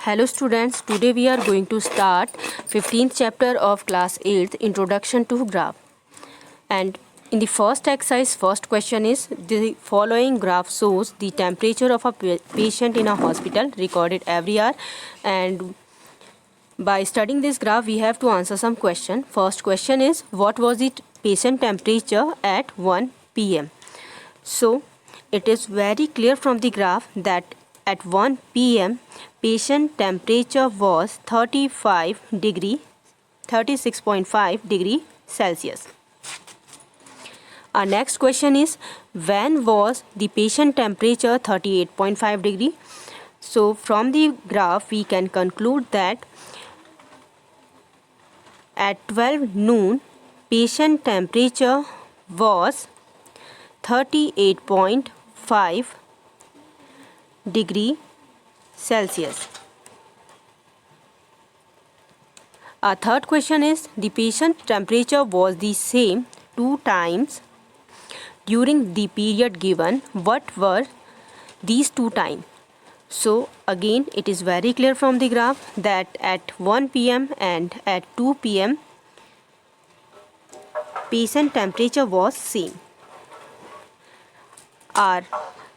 Hello students, today we are going to start 15th chapter of class 8th Introduction to Graph. And in the first exercise, first question is the following graph shows the temperature of a patient in a hospital recorded every hour, and by studying this graph we have to answer some question. First question is what was the patient temperature at 1 p.m. So it is very clear from the graph that at 1 p.m. patient temperature was 36.5 degree Celsius. Our next question is when was the patient temperature 38.5 degree? So from the graph we can conclude that at 12 noon patient temperature was 38.5 degree Celsius. Our third question is the patient temperature was the same 2 times during the period given. What were these 2 times? So again it is very clear from the graph that at 1 p.m. and at 2 p.m. patient temperature was same. Our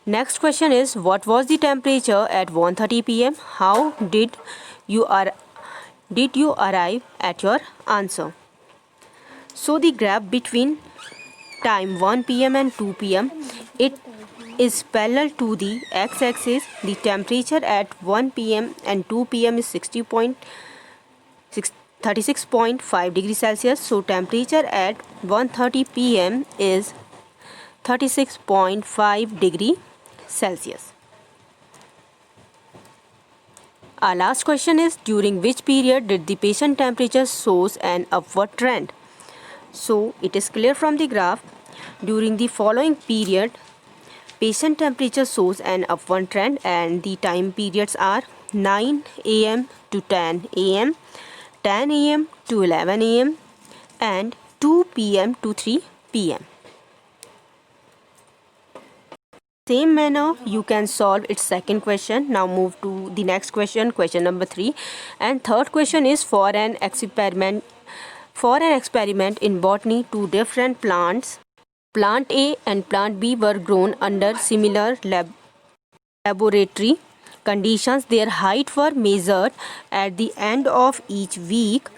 next question is what was the temperature at 1:30 p.m. How did you arrive at your answer? So the graph between time 1 p.m. and 2 p.m. it is parallel to the x-axis. The temperature at 1 p.m. and 2 p.m. is 36.5 degrees Celsius. So temperature at 1:30 p.m. is 36.5 degree Celsius. Our last question is during which period did the patient temperature shows an upward trend? So it is clear from the graph during the following period patient temperature shows an upward trend, and the time periods are 9 a.m. to 10 a.m., 10 a.m. to 11 a.m. and 2 p.m. to 3 p.m. Same manner you can solve its second question. Now move to the next question, question number 3. And third question is for an experiment in botany, two different plants, plant A and plant B, were grown under similar laboratory conditions. Their height were measured at the end of each week.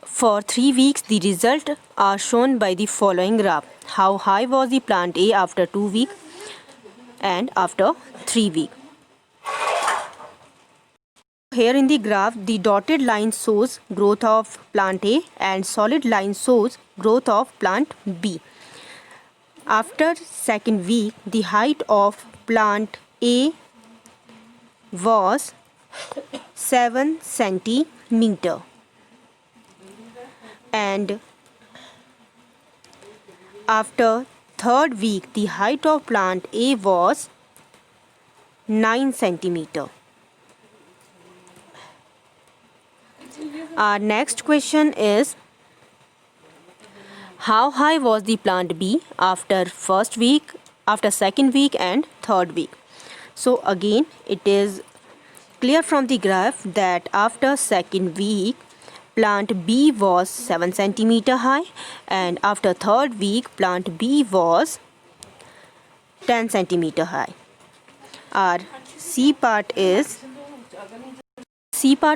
For 3 weeks, the results are shown by the following graph. How high was the plant A after 2 weeks and after 3 weeks? Here in the graph, the dotted line shows growth of plant A and solid line shows growth of plant B. After second week, the height of plant A was 7 centimeter, and after third week, the height of plant A was 9 centimeter. Our next question is how high was the plant B after first week, after second week and third week? So again it is clear from the graph that after second week plant B was 7 centimeter high, and after third week plant B was 10 centimeter high. Our C part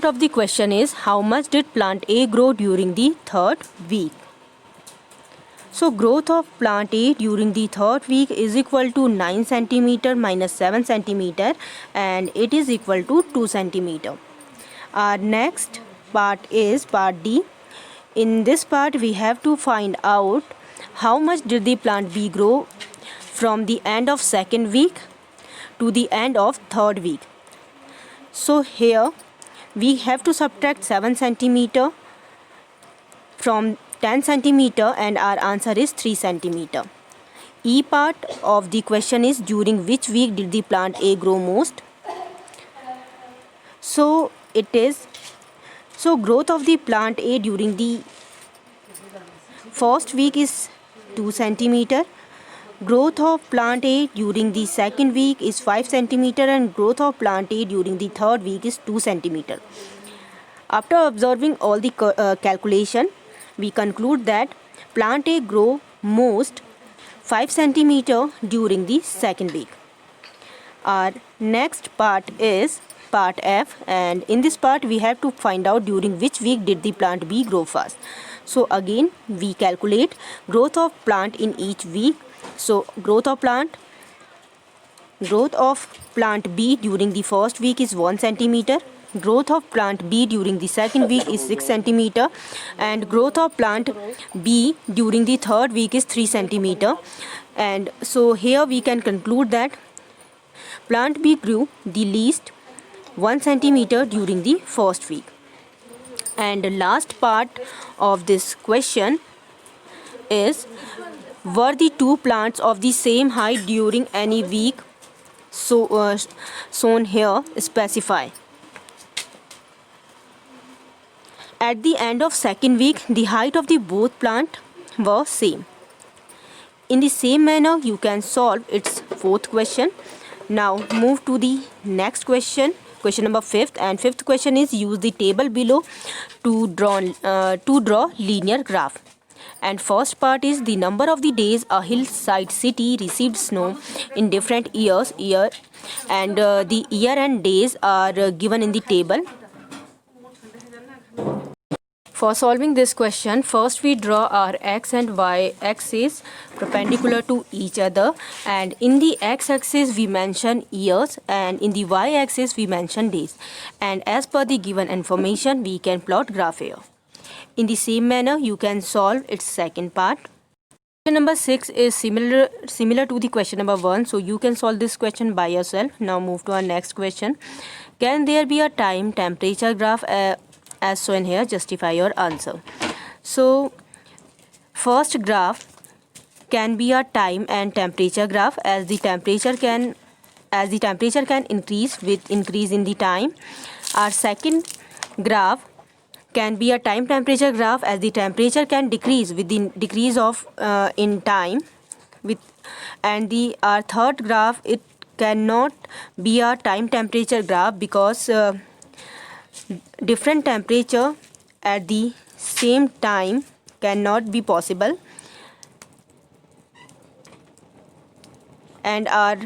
of the question is how much did plant A grow during the third week? So growth of plant A during the third week is equal to 9 centimeter minus 7 centimeter, and it is equal to 2 centimeter. Our next part is part D. In this part we have to find out how much did the plant B grow from the end of second week to the end of third week. So here we have to subtract 7 centimeter from 10 centimeter and our answer is 3 centimeter. E part of the question is during which week did the plant A grow most? So growth of the plant A during the first week is 2 centimeter, growth of plant A during the second week is 5 centimeter and growth of plant A during the third week is 2 centimeter. After observing all the calculation, we conclude that plant A grow most 5 centimeter during the second week. Our next part is part F, and in this part we have to find out during which week did the plant B grow fast. So again we calculate growth of plant in each week. So growth of plant B during the first week is 1 centimeter. Growth of plant B during the second week is 6 centimeter, and growth of plant B during the third week is 3 centimeter. And so here we can conclude that plant B grew the least 1 centimeter during the first week. And the last part of this question is, were the two plants of the same height during any week? So shown here, specify. At the end of second week, the height of the both plant were same. In the same manner, you can solve its fourth question. Now move to the next question, question number 5th, and fifth question is, use the table below to draw linear graph. And first part is the number of the days a hillside city received snow in different years, and the year and days are given in the table. For solving this question, first we draw our x and y axis perpendicular to each other, and in the x-axis we mention years and in the y-axis we mention days, and as per the given information we can plot graph here. In the same manner you can solve its second part. Question number 6 is similar to the question number 1, so you can solve this question by yourself. Now move to our next question. Can there be a time temperature graph as shown here? Justify your answer. So first graph can be a time and temperature graph, as the temperature can increase with increase in the time. Our second graph can be a time temperature graph, as the temperature can decrease with the decrease of in time. And our third graph, it cannot be a time temperature graph because different temperature at the same time cannot be possible. And our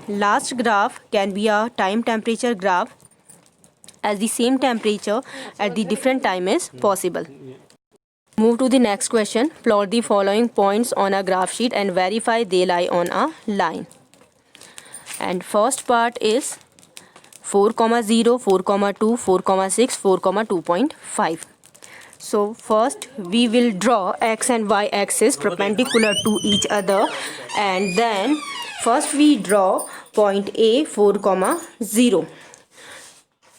last graph can be a time temperature graph, as the same temperature at the different time is possible. Move to the next question. Plot the following points on a graph sheet and verify they lie on a line. And first part is 4, 0, 4, 2, 4, 6, 4, 2.5. So first we will draw x and y axis perpendicular to each other, and then first we draw point A, 4, 0.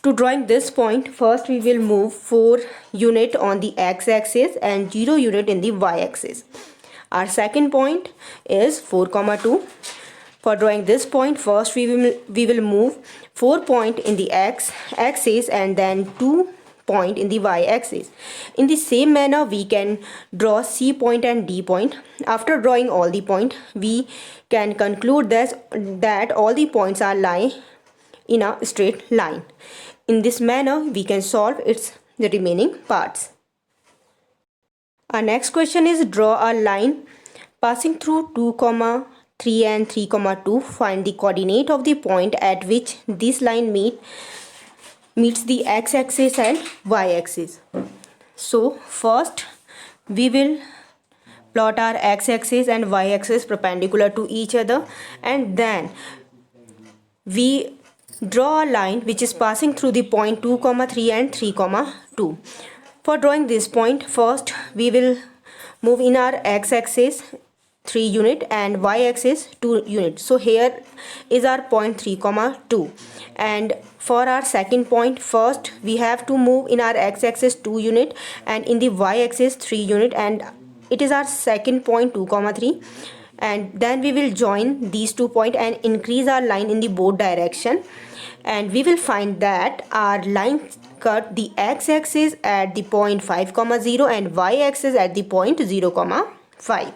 To drawing this point, first we will move 4 unit on the x-axis and 0 unit in the y-axis. Our second point is 4, 2. For drawing this point, first we will move 4 point in the x-axis and then 2 point in the y-axis. In the same manner, we can draw C point and D point. After drawing all the point, we can conclude that all the points are lying in a straight line. In this manner, we can solve the remaining parts. Our next question is, draw a line passing through 2, 3 and 3, 2. Find the coordinate of the point at which this line meets the x-axis and y-axis. So first we will plot our x-axis and y-axis perpendicular to each other, and then we draw a line which is passing through the point 2, 3 and 3, 2. For drawing this point, first we will move in our x-axis 3 unit and y-axis 2 unit. So here is our point 3, 2. And for our second point, first we have to move in our x-axis 2 unit and in the y-axis 3 unit, and it is our second point 2, 3. And then we will join these 2 points and increase our line in the both direction, and we will find that our line cut the x-axis at the point 5, 0 and y-axis at the point 0, 5.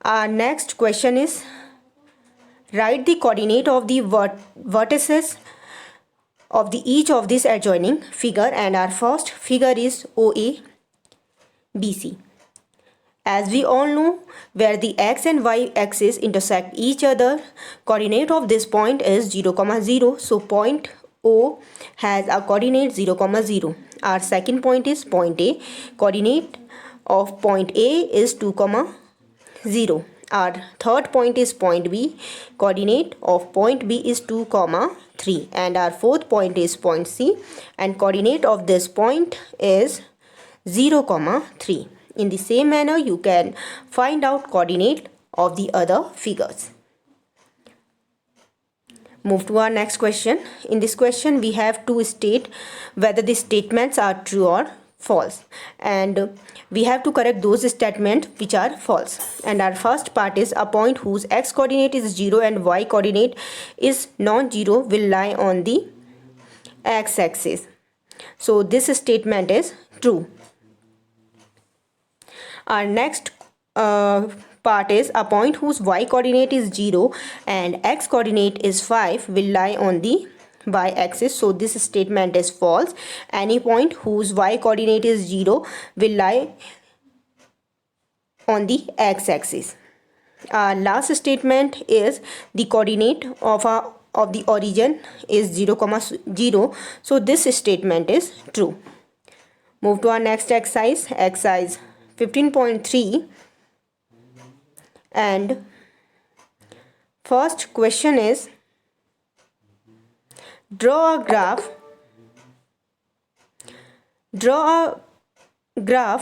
Our next question is, write the coordinate of the vertices of the each of this adjoining figure, and our first figure is OA BC. As we all know, where the x and y axis intersect each other, coordinate of this point is 0, 0. So point O has a coordinate 0, 0. Our second point is point A. Coordinate of point A is 2, 0. Our third point is point B. Coordinate of point B is 2, 3. And our fourth point is point C. And coordinate of this point is 0, 3. In the same manner, you can find out coordinate of the other figures. Move to our next question. In this question, we have to state whether the statements are true or false, and we have to correct those statements which are false. And our first part is, a point whose x coordinate is 0 and y coordinate is non-zero will lie on the x-axis. So this statement is true. Our next part is, a point whose y coordinate is 0 and x coordinate is 5 will lie on the y-axis. So this statement is false. Any point whose y coordinate is 0 will lie on the x-axis. Our last statement is, the coordinate of the origin is 0, 0. So this statement is true. Move to our next exercise 15.3, and first question is, draw a graph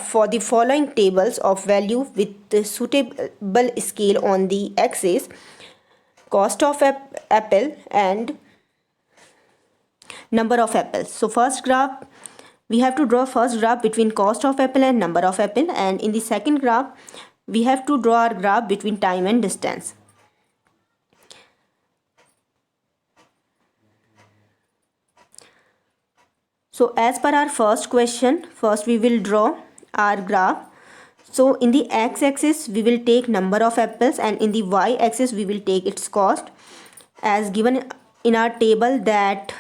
for the following tables of value with the suitable scale on the axis, cost of apple and number of apples. So first graph, we have to draw first graph between cost of apple and number of apple, and in the second graph we have to draw our graph between time and distance. So as per our first question, first we will draw our graph. So in the x-axis we will take number of apples, and in the y-axis we will take its cost, as given in our table that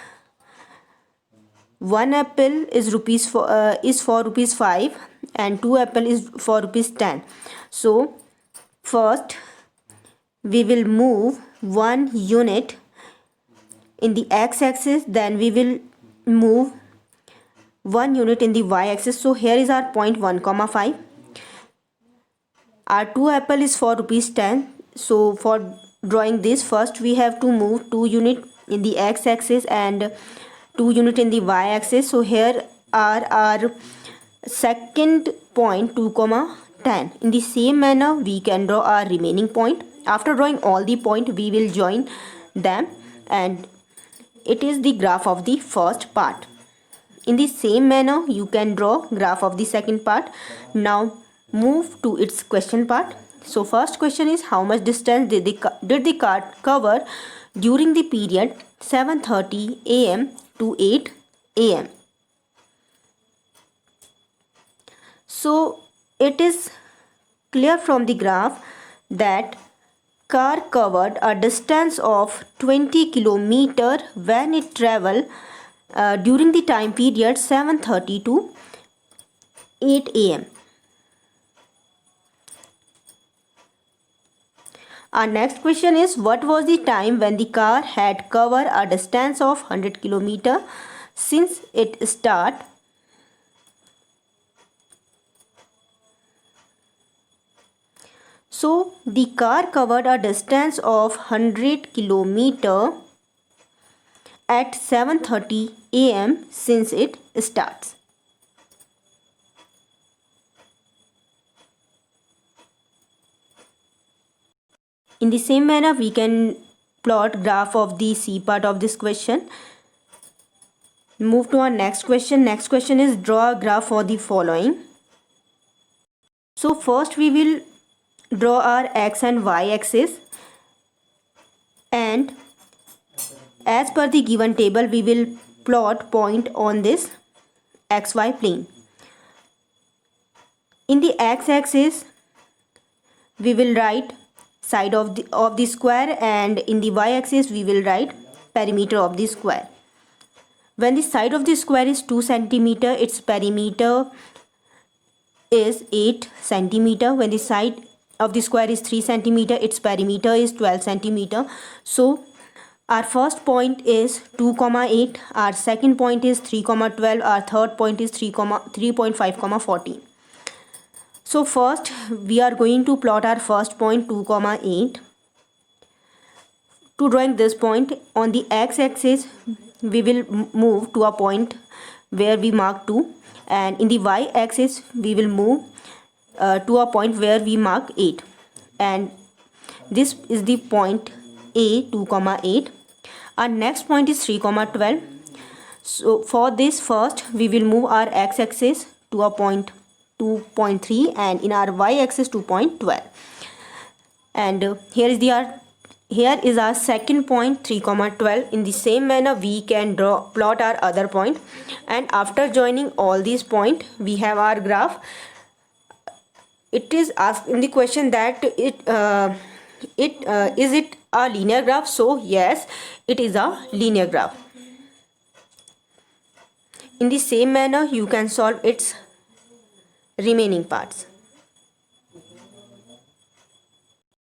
one apple is for rupees 5 and 2 apple is for rupees 10. So first we will move 1 unit in the x-axis, then we will move 1 unit in the y-axis. So here is our point 1, 5. Our 2 apple is for rupees 10. So for drawing this, first we have to move 2 unit in the x-axis and 2 unit in the y-axis. So here are our second point 2, 10. In the same manner we can draw our remaining point. After drawing all the point, we will join them, and it is the graph of the first part. In the same manner you can draw graph of the second part. Now move to its question part. So first question is, how much distance did the car cover during the period 7:30 am to 8 am? So it is clear from the graph that car covered a distance of 20 km when it traveled during the time period 7:30 to 8 am. Our next question is, what was the time when the car had covered a distance of 100 km since it started? So the car covered a distance of 100 km at 7:30 am since it starts. In the same manner we can plot graph of the C part of this question. Move to our next question. Next question is, draw a graph for the following. So first we will draw our x and y axis, and as per the given table we will plot point on this xy plane. In the x axis we will write side of the square, and in the y-axis we will write perimeter of the square. When the side of the square is 2 centimeter, its perimeter is 8 centimeter. When the side of the square is 3 centimeter, its perimeter is 12 centimeter. So our first point is 2,8, our second point is 3,12, our third point is 3.5, 14. So first we are going to plot our first point 2,8. To drawing this point, on the x-axis we will move to a point where we mark 2, and in the y-axis we will move to a point where we mark 8, and this is the point A, 2,8. Our next point is 3,12. So for this, first we will move our x-axis to a point 2.3, and in our y-axis 2.12, and here is our second point 3,12. In the same manner we can plot our other point, and after joining all these points we have our graph. It is asked in the question that is it a linear graph? So yes, it is a linear graph. In the same manner you can solve its remaining parts.